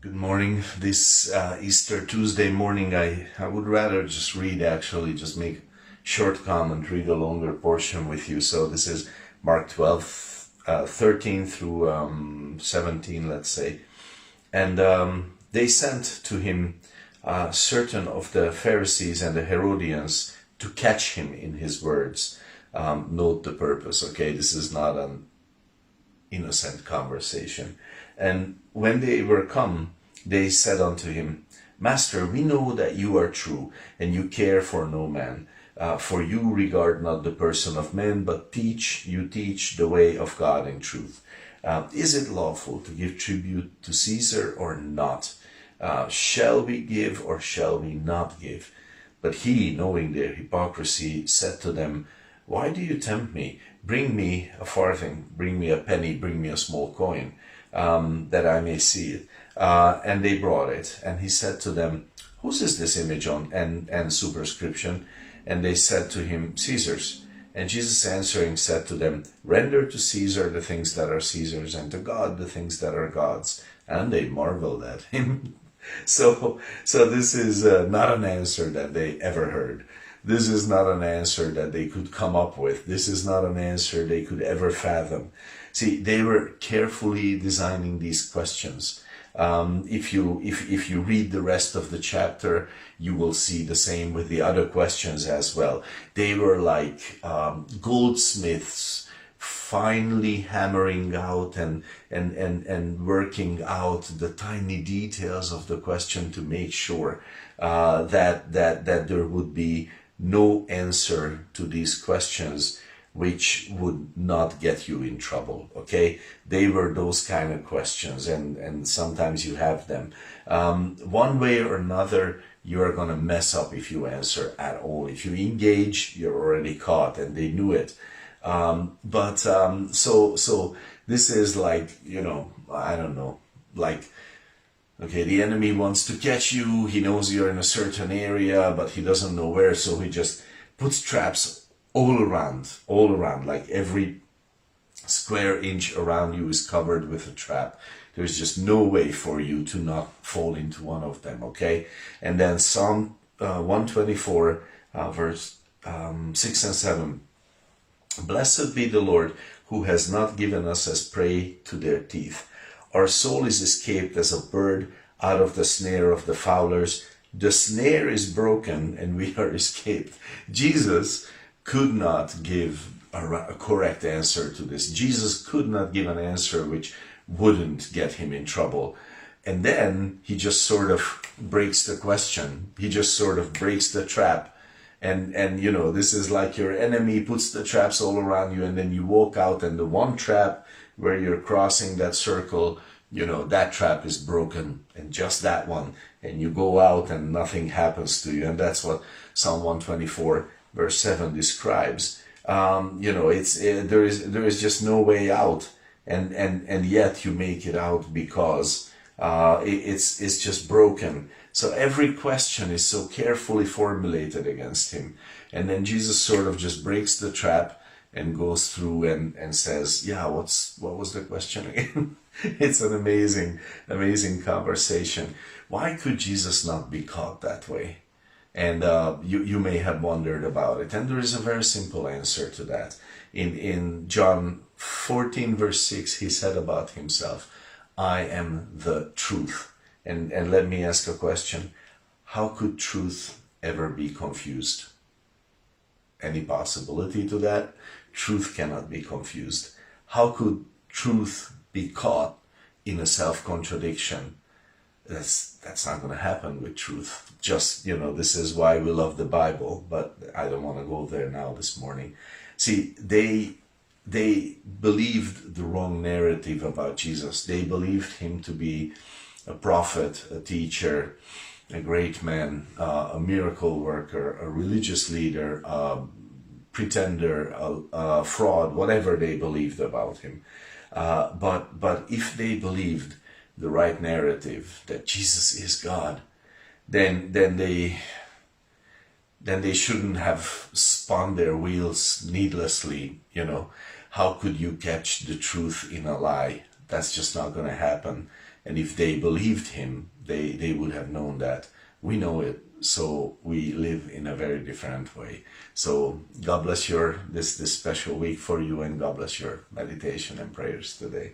Good morning. This Easter Tuesday morning, I would rather just read, actually, just make short comment, read a longer portion with you. So this is Mark 12, 13 through 17, let's say. And they sent to him certain of the Pharisees and the Herodians to catch him in his words. Note the purpose, okay? This is not an innocent conversation. And when they were come, they said unto him, Master, we know that you are true, and you care for no man. For you regard not the person of men, but you teach the way of God in truth. Is it lawful to give tribute to Caesar or not? Shall we give or shall we not give? But he, knowing their hypocrisy, said to them, Why do you tempt me? Bring me a farthing, bring me a penny, bring me a small coin, that I may see it. And they brought it. And he said to them, Whose is this image and superscription? And they said to him, Caesar's. And Jesus answering said to them, Render to Caesar the things that are Caesar's, and to God the things that are God's. And they marveled at him. So this is not an answer that they ever heard. This is not an answer that they could come up with. This is not an answer they could ever fathom. See, they were carefully designing these questions. If you read the rest of the chapter, you will see the same with the other questions as well. They were like goldsmiths, finely hammering out and working out the tiny details of the question to make sure that there would be no answer to these questions which would not get you in trouble, okay? They were those kind of questions, and sometimes you have them. One way or another, you are going to mess up if you answer at all. If you engage, you're already caught, and they knew it. So this is like, I don't know, like, okay, the enemy wants to catch you. He knows you're in a certain area, but he doesn't know where, so he just puts traps all around, like every square inch around you is covered with a trap. There's just no way for you to not fall into one of them, okay? And then Psalm 124, verse 6 and 7. Blessed be the Lord, who has not given us as prey to their teeth. Our soul is escaped as a bird out of the snare of the fowlers. The snare is broken and we are escaped. Jesus could not give a correct answer to this. Jesus could not give an answer which wouldn't get him in trouble. And then he just sort of breaks the question. He just sort of breaks the trap. And this is like your enemy puts the traps all around you, and then you walk out, and the one trap where you're crossing that circle, that trap is broken, and just that one. And you go out and nothing happens to you. And that's what Psalm 124 verse 7 describes. There is just no way out, and yet you make it out because it's just broken. So every question is so carefully formulated against him, and then Jesus sort of just breaks the trap and goes through and says, yeah, what was the question again? It's an amazing conversation. Why could Jesus not be caught that way? And you may have wondered about it. And there is a very simple answer to that. In John 14, verse 6, he said about himself, I am the truth. And let me ask a question. How could truth ever be confused? Any possibility to that? Truth cannot be confused. How could truth be caught in a self-contradiction? That's not going to happen with truth. Just, this is why we love the Bible, but I don't want to go there now this morning. See, they believed the wrong narrative about Jesus. They believed him to be a prophet, a teacher, a great man, a miracle worker, a religious leader, a pretender, a fraud, whatever they believed about him. But if they believed the right narrative that Jesus is God, then they shouldn't have spun their wheels needlessly. How could you catch the truth in a lie? That's just not going to happen. And if they believed him, they would have known that we know it, so we live in a very different way. So God bless this special week for you, and God bless your meditation and prayers today.